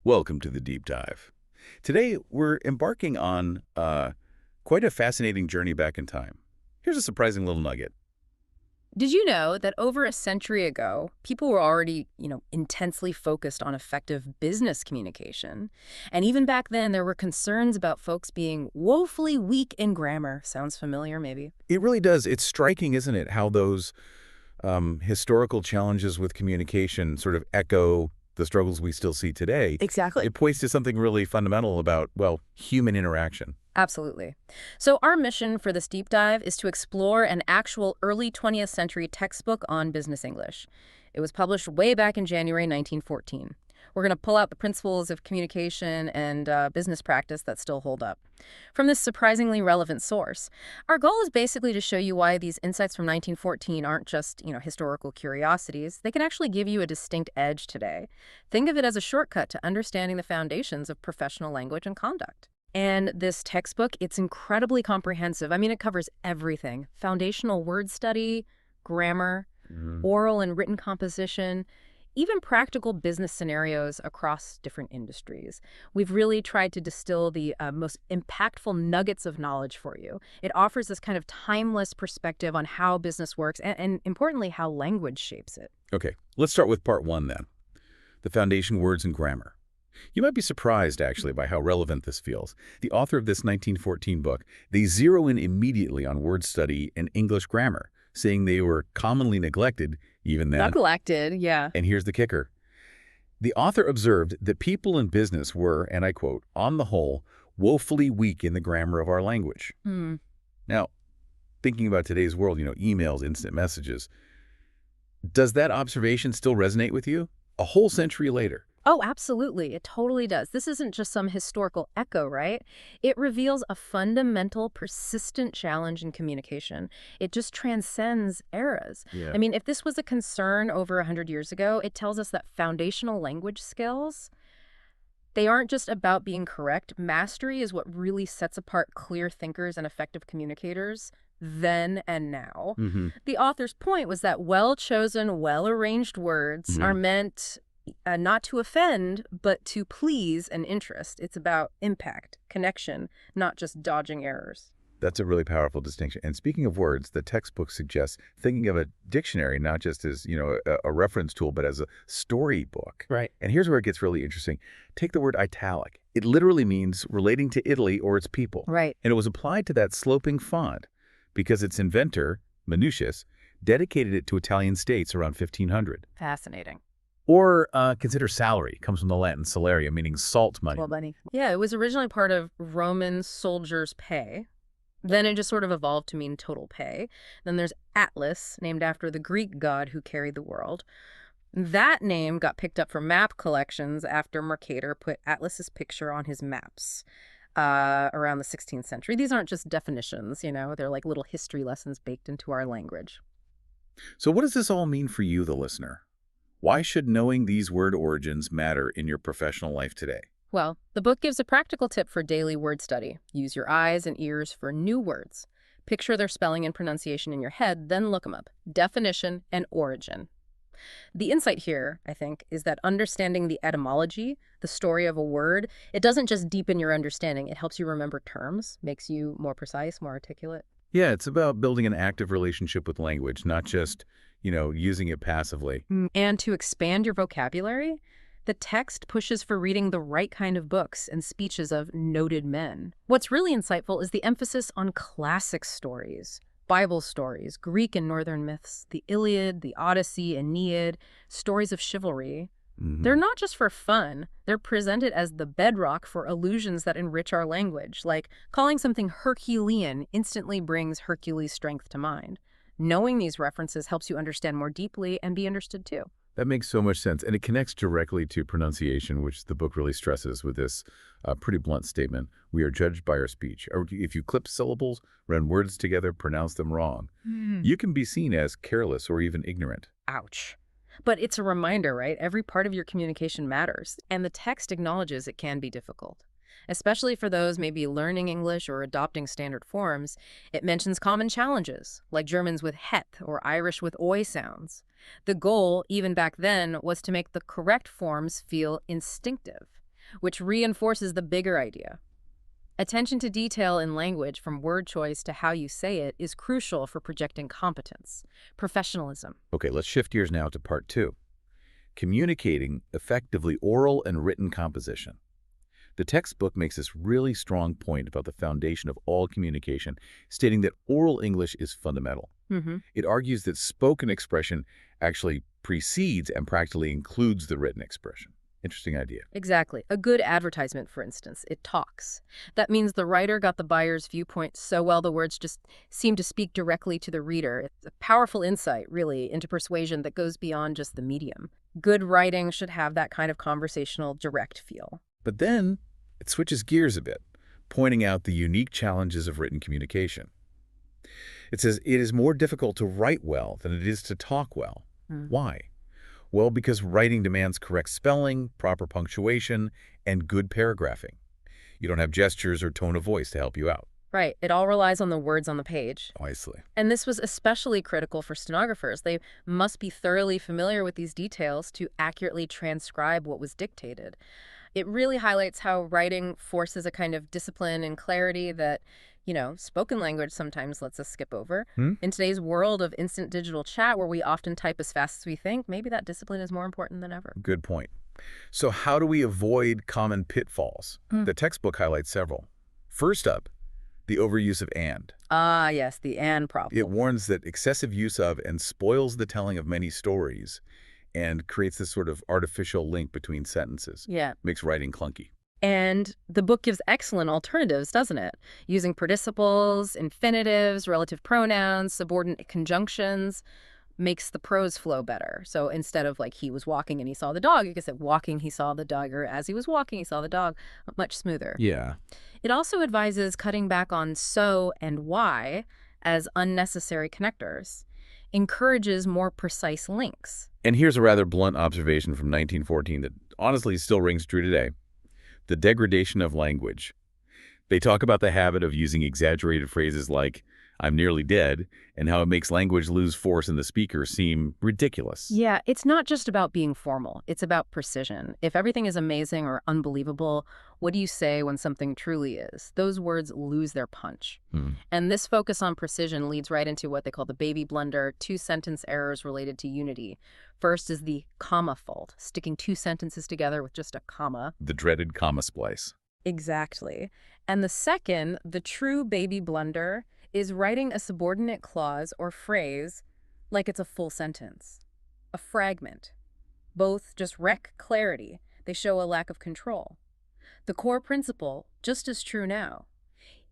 Welcome to the deep dive. Today, we're embarking on quite a fascinating journey back in time. Here's a surprising little nugget. Did you know that over a century ago, people were already, intensely focused on effective business communication? And even back then, there were concerns about folks being woefully weak in grammar. Sounds familiar, maybe? It really does. It's striking, isn't it, how those historical challenges with communication sort of echo the struggles we still see today. Exactly. It points to something really fundamental about, well, human interaction. Absolutely. So our mission for this deep dive is to explore an actual early 20th century textbook on business English. It was published way back in January 1914. We're going to pull out the principles of communication and business practice that still hold up from this surprisingly relevant source. Our goal is basically to show you why these insights from 1914 aren't just, historical curiosities. They can actually give you a distinct edge today. Think of it as a shortcut to understanding the foundations of professional language and conduct. And this textbook, it's incredibly comprehensive. I mean, it covers everything: foundational word study, grammar, oral and written composition, even practical business scenarios across different industries. We've really tried to distill the most impactful nuggets of knowledge for you. It offers this kind of timeless perspective on how business works and importantly, how language shapes it. Okay, let's start with part one then, the foundation words and grammar. You might be surprised, actually, by how relevant this feels. The author of this 1914 book, they zero in immediately on word study and English grammar, saying they were commonly neglected even then. Neglected, yeah. And here's the kicker. The author observed that people in business were, and I quote, on the whole, woefully weak in the grammar of our language. Now, thinking about today's world, emails, instant messages, does that observation still resonate with you? A whole century later. Oh, absolutely. It totally does. This isn't just some historical echo, right? It reveals a fundamental, persistent challenge in communication. It just transcends eras. Yeah. I mean, if this was a concern over 100 years ago, it tells us that foundational language skills, they aren't just about being correct. Mastery is what really sets apart clear thinkers and effective communicators then and now. The author's point was that well-chosen, well-arranged words are meant not to offend, but to please and interest. It's about impact, connection, not just dodging errors. That's a really powerful distinction. And speaking of words, the textbook suggests thinking of a dictionary not just as, a reference tool, but as a storybook. Right. And here's where it gets really interesting. Take the word italic. It literally means relating to Italy or its people. Right. And it was applied to that sloping font because its inventor, Minucius, dedicated it to Italian states around 1500. Fascinating. Or consider salary. Comes from the Latin salaria, meaning salt money. Well, money. Yeah, it was originally part of Roman soldiers' pay. Then it just sort of evolved to mean total pay. Then there's Atlas, named after the Greek god who carried the world. That name got picked up for map collections after Mercator put Atlas's picture on his maps around the 16th century. These aren't just definitions, they're like little history lessons baked into our language. So what does this all mean for you, the listener? Why should knowing these word origins matter in your professional life today? Well, the book gives a practical tip for daily word study. Use your eyes and ears for new words. Picture their spelling and pronunciation in your head, then look them up. Definition and origin. The insight here, I think, is that understanding the etymology, the story of a word, it doesn't just deepen your understanding. It helps you remember terms, makes you more precise, more articulate. Yeah, it's about building an active relationship with language, not just, using it passively. And to expand your vocabulary, the text pushes for reading the right kind of books and speeches of noted men. What's really insightful is the emphasis on classic stories, Bible stories, Greek and Northern myths, the Iliad, the Odyssey, Aeneid, stories of chivalry. They're not just for fun. They're presented as the bedrock for allusions that enrich our language, like calling something Herculean instantly brings Hercules' strength to mind. Knowing these references helps you understand more deeply and be understood too. That makes so much sense. And it connects directly to pronunciation, which the book really stresses with this pretty blunt statement. We are judged by our speech. Or if you clip syllables, run words together, pronounce them wrong, you can be seen as careless or even ignorant. Ouch. But it's a reminder, right? Every part of your communication matters, and the text acknowledges it can be difficult. Especially for those maybe learning English or adopting standard forms, it mentions common challenges, like Germans with het or Irish with oi sounds. The goal, even back then, was to make the correct forms feel instinctive. which reinforces the bigger idea. Attention to detail in language, from word choice to how you say it, is crucial for projecting competence, professionalism. Okay, let's shift gears now to part 2. Communicating effectively oral and written composition. The textbook makes this really strong point about the foundation of all communication, stating that oral English is fundamental. It argues that spoken expression actually precedes and practically includes the written expression. Interesting idea. Exactly. A good advertisement, for instance, it talks. That means the writer got the buyer's viewpoint so well the words just seem to speak directly to the reader. It's a powerful insight, really, into persuasion that goes beyond just the medium. Good writing should have that kind of conversational, direct feel. But then it switches gears a bit, pointing out the unique challenges of written communication. It says it is more difficult to write well than it is to talk well. Why? Well, because writing demands correct spelling, proper punctuation, and good paragraphing. You don't have gestures or tone of voice to help you out. Right. It all relies on the words on the page. Wisely. And this was especially critical for stenographers. They must be thoroughly familiar with these details to accurately transcribe what was dictated. It really highlights how writing forces a kind of discipline and clarity that, spoken language sometimes lets us skip over. In today's world of instant digital chat, where we often type as fast as we think, maybe that discipline is more important than ever. Good point. So how do we avoid common pitfalls? The textbook highlights several. First up, the overuse of and. Ah, yes, the and problem. It warns that excessive use of and spoils the telling of many stories and creates this sort of artificial link between sentences. Yeah. Makes writing clunky. And the book gives excellent alternatives, doesn't it? Using participles, infinitives, relative pronouns, subordinate conjunctions makes the prose flow better. So instead of like he was walking and he saw the dog, you could say walking he saw the dog, or as he was walking he saw the dog. Much smoother. Yeah. It also advises cutting back on so and why as unnecessary connectors. Encourages more precise links. And here's a rather blunt observation from 1914 that honestly still rings true today. The degradation of language. They talk about the habit of using exaggerated phrases like, I'm nearly dead, and how it makes language lose force in the speaker seem ridiculous. Yeah, it's not just about being formal. It's about precision. If everything is amazing or unbelievable, what do you say when something truly is? Those words lose their punch. And this focus on precision leads right into what they call the baby blunder, 2-sentence errors related to unity. First is the comma fault, sticking 2 sentences together with just a comma. The dreaded comma splice. Exactly. And the second, the true baby blunder, is writing a subordinate clause or phrase like it's a full sentence. A fragment. Both just wreck clarity. They show a lack of control. The core principle, just as true now.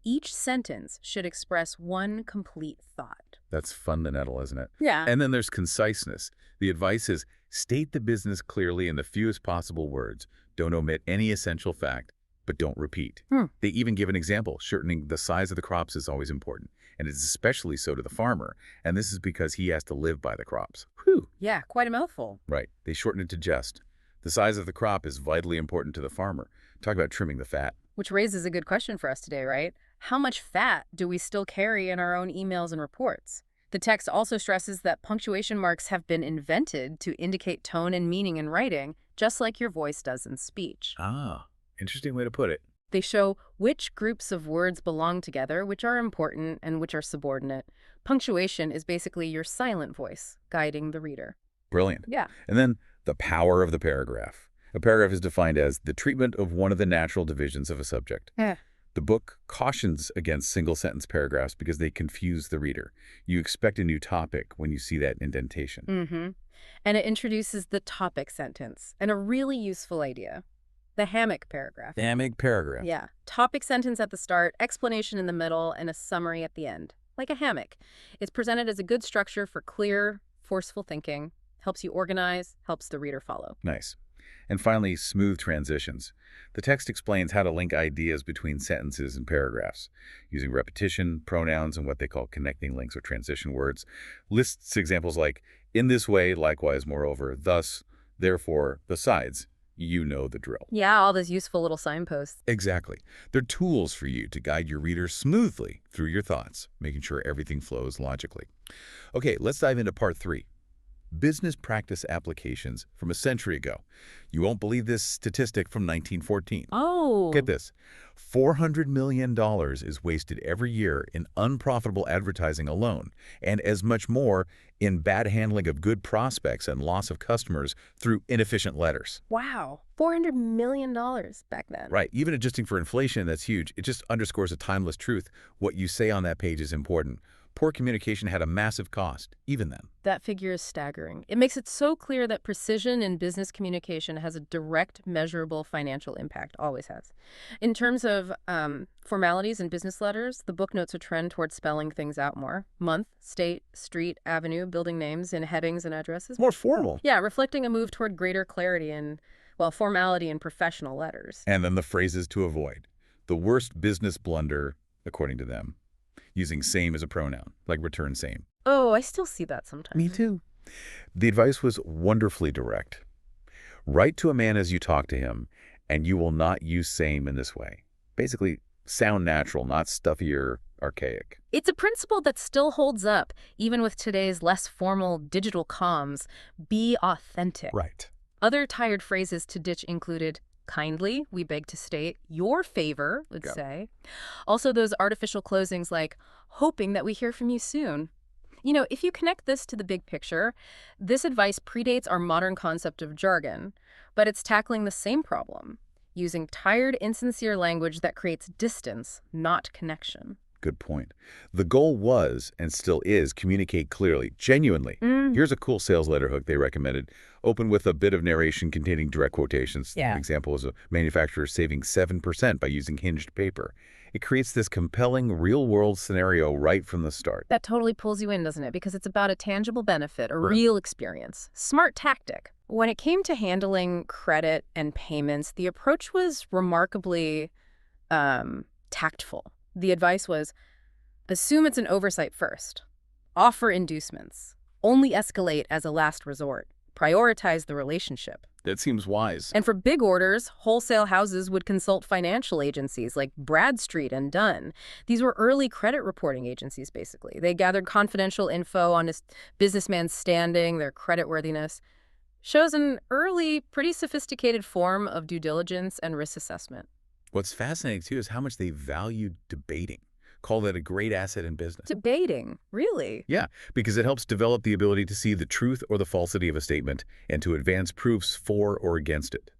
Each sentence should express one complete thought. That's fundamental, isn't it? Yeah. And then there's conciseness. The advice is state the business clearly in the fewest possible words. Don't omit any essential fact, but don't repeat. They even give an example. Shortening the size of the crops is always important, and it's especially so to the farmer. And this is because he has to live by the crops. Whew. Yeah, quite a mouthful. Right. They shorten it to just. The size of the crop is vitally important to the farmer. Talk about trimming the fat. Which raises a good question for us today, right? How much fat do we still carry in our own emails and reports? The text also stresses that punctuation marks have been invented to indicate tone and meaning in writing, just like your voice does in speech. Ah, interesting way to put it. They show which groups of words belong together, which are important and which are subordinate. Punctuation is basically your silent voice guiding the reader. Brilliant. Yeah. And then the power of the paragraph. A paragraph is defined as the treatment of one of the natural divisions of a subject. The book cautions against single-sentence paragraphs because they confuse the reader. You expect a new topic when you see that indentation. And it introduces the topic sentence, and a really useful idea. The hammock paragraph. The hammock paragraph. Yeah. Topic sentence at the start, explanation in the middle, and a summary at the end. Like a hammock. It's presented as a good structure for clear, forceful thinking, helps you organize, helps the reader follow. Nice. And finally, smooth transitions. The text explains how to link ideas between sentences and paragraphs, using repetition, pronouns, and what they call connecting links or transition words. Lists examples like, in this way, likewise, moreover, thus, therefore, besides. You know the drill. Yeah, all those useful little signposts. Exactly. They're tools for you to guide your reader smoothly through your thoughts, making sure everything flows logically. Okay, let's dive into part 3. business practice applications from a century ago. You won't believe this statistic from 1914. Oh. Get this. $400 million is wasted every year in unprofitable advertising alone, and as much more in bad handling of good prospects and loss of customers through inefficient letters. Wow. $400 million back then. Right. Even adjusting for inflation, that's huge. It just underscores a timeless truth. What you say on that page is important. Poor communication had a massive cost, even then. That figure is staggering. It makes it so clear that precision in business communication has a direct, measurable financial impact, always has. In terms of formalities in business letters, the book notes a trend towards spelling things out more. Month, state, street, avenue, building names in headings and addresses. More formal. Yeah, reflecting a move toward greater clarity and, well, formality in professional letters. And then the phrases to avoid. The worst business blunder, according to them. Using same as a pronoun, like return same. Oh, I still see that sometimes. Me too. The advice was wonderfully direct. Write to a man as you talk to him, and you will not use same in this way. Basically, sound natural, not stuffy or archaic. It's a principle that still holds up, even with today's less formal digital comms. Be authentic. Right. Other tired phrases to ditch included kindly, we beg to state, your favor, would say. Also those artificial closings like, hoping that we hear from you soon. You know, if you connect this to the big picture, this advice predates our modern concept of jargon, but it's tackling the same problem, using tired, insincere language that creates distance, not connection. Good point. The goal was, and still is, communicate clearly, genuinely. Here's a cool sales letter hook they recommended. Open with a bit of narration containing direct quotations. Yeah. An example is a manufacturer saving 7% by using hinged paper. It creates this compelling real-world scenario right from the start. That totally pulls you in, doesn't it? Because it's about a tangible benefit, a real experience. Smart tactic. When it came to handling credit and payments, the approach was remarkably tactful. The advice was, assume it's an oversight first. Offer inducements. Only escalate as a last resort. Prioritize the relationship. That seems wise. And for big orders, wholesale houses would consult financial agencies like Bradstreet and Dunn. These were early credit reporting agencies, basically. They gathered confidential info on a businessman's standing, their creditworthiness. Shows an early, pretty sophisticated form of due diligence and risk assessment. What's fascinating, too, is how much they valued debating. Call that a great asset in business. Debating? Really? Yeah, because it helps develop the ability to see the truth or the falsity of a statement and to advance proofs for or against it.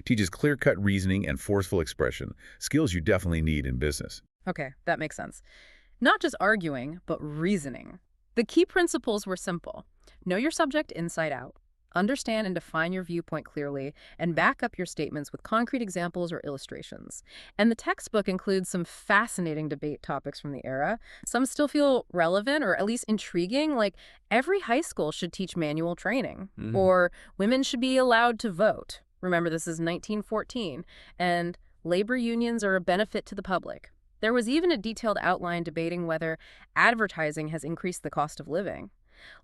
Teaches clear-cut reasoning and forceful expression, skills you definitely need in business. Okay, that makes sense. Not just arguing, but reasoning. The key principles were simple. Know your subject inside out. Understand and define your viewpoint clearly, and back up your statements with concrete examples or illustrations. And the textbook includes some fascinating debate topics from the era. Some still feel relevant or at least intriguing, like every high school should teach manual training, or women should be allowed to vote. Remember, this is 1914, and labor unions are a benefit to the public. There was even a detailed outline debating whether advertising has increased the cost of living.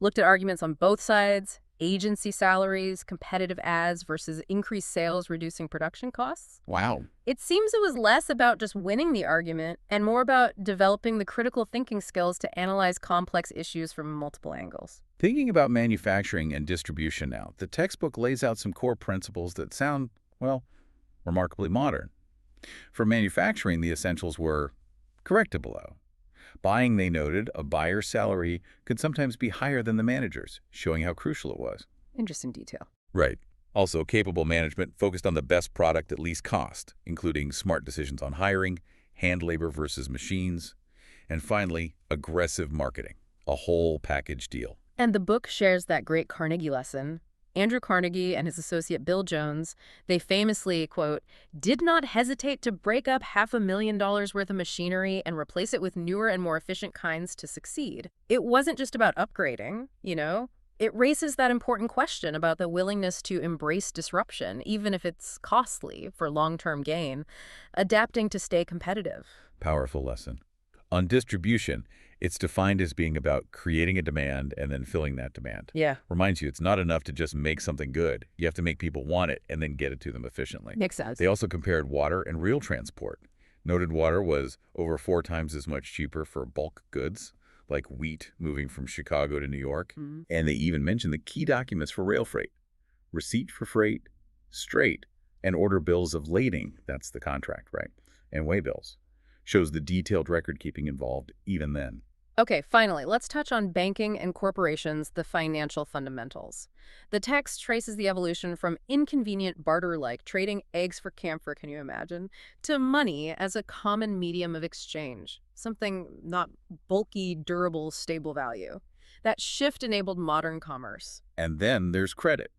Looked at arguments on both sides, agency salaries, competitive ads versus increased sales reducing production costs. Wow. It seems it was less about just winning the argument and more about developing the critical thinking skills to analyze complex issues from multiple angles. Thinking about manufacturing and distribution now, the textbook lays out some core principles that sound, well, remarkably modern. For manufacturing, the essentials were corrected below. Buying, they noted, a buyer's salary could sometimes be higher than the manager's, showing how crucial it was. Interesting detail. Right. Also, capable management focused on the best product at least cost, including smart decisions on hiring, hand labor versus machines, and finally, aggressive marketing, a whole package deal. And the book shares that great Carnegie lesson. Andrew Carnegie and his associate Bill Jones, they famously, quote, did not hesitate to break up $500,000 worth of machinery and replace it with newer and more efficient kinds to succeed. It wasn't just about upgrading, you know? It raises that important question about the willingness to embrace disruption, even if it's costly for long-term gain, adapting to stay competitive. Powerful lesson. On distribution, it's defined as being about creating a demand and then filling that demand. Yeah. Reminds you, it's not enough to just make something good. You have to make people want it and then get it to them efficiently. Makes sense. They also compared water and rail transport. Noted water was over 4 times as much cheaper for bulk goods, like wheat moving from Chicago to New York. Mm. And they even mention the key documents for rail freight: receipt for freight, straight, and order bills of lading. That's the contract, right? And way bills. Shows the detailed record keeping involved even then. Okay, finally, let's touch on banking and corporations, the financial fundamentals. The text traces the evolution from inconvenient barter-like trading eggs for camphor, can you imagine, to money as a common medium of exchange, something not bulky, durable, stable value. That shift enabled modern commerce. And then there's credit,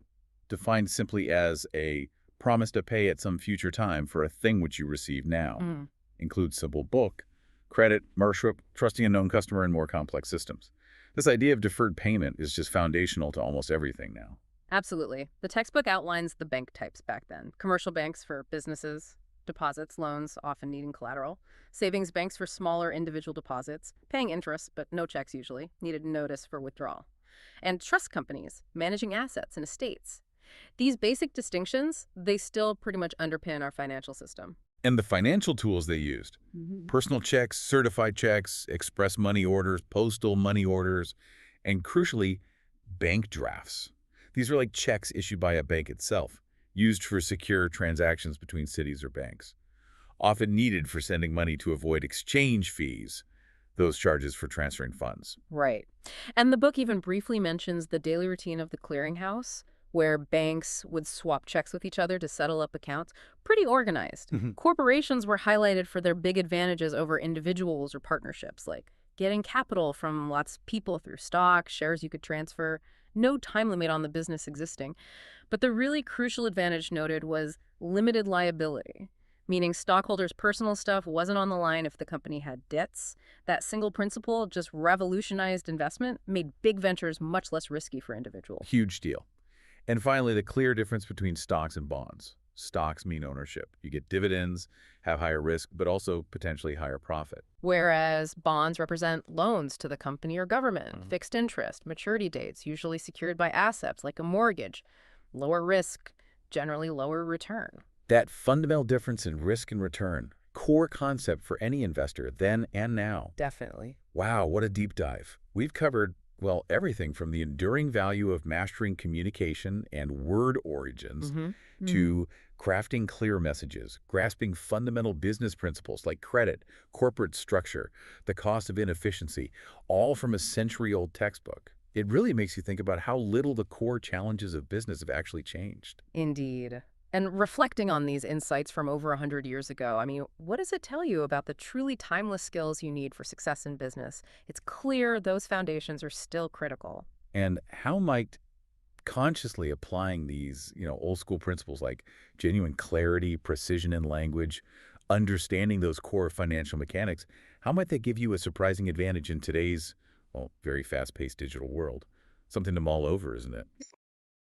defined simply as a promise to pay at some future time for a thing which you receive now. Mm. Includes simple book, credit, marshrup, trusting a known customer, and more complex systems. This idea of deferred payment is just foundational to almost everything now. Absolutely. The textbook outlines the bank types back then. Commercial banks for businesses, deposits, loans, often needing collateral. Savings banks for smaller individual deposits, paying interest, but no checks usually, needed notice for withdrawal. And trust companies, managing assets and estates. These basic distinctions, they still pretty much underpin our financial system. And the financial tools they used: personal checks, certified checks, express money orders, postal money orders, and crucially, bank drafts. These are like checks issued by a bank itself, used for secure transactions between cities or banks, often needed for sending money to avoid exchange fees, those charges for transferring funds. Right. And the book even briefly mentions the daily routine of the clearinghouse, where banks would swap checks with each other to settle up accounts. Pretty organized. Corporations were highlighted for their big advantages over individuals or partnerships, like getting capital from lots of people through stock, shares you could transfer, no time limit on the business existing. But the really crucial advantage noted was limited liability, meaning stockholders' personal stuff wasn't on the line if the company had debts. That single principle just revolutionized investment, made big ventures much less risky for individuals. Huge deal. And finally, the clear difference between stocks and bonds. Stocks mean ownership. You get dividends, have higher risk, but also potentially higher profit. Whereas bonds represent loans to the company or government, fixed interest, maturity dates, usually secured by assets like a mortgage, lower risk, generally lower return. That fundamental difference in risk and return, core concept for any investor then and now. Definitely. Wow, what a deep dive. We've covered, well, everything from the enduring value of mastering communication and word origins to crafting clear messages, grasping fundamental business principles like credit, corporate structure, the cost of inefficiency, all from a century-old textbook. It really makes you think about how little the core challenges of business have actually changed. Indeed. And reflecting on these insights from over 100 years ago, I mean, what does it tell you about the truly timeless skills you need for success in business? It's clear those foundations are still critical. And how might consciously applying these, old school principles like genuine clarity, precision in language, understanding those core financial mechanics, how might that give you a surprising advantage in today's, well, very fast-paced digital world? Something to mull over, isn't it?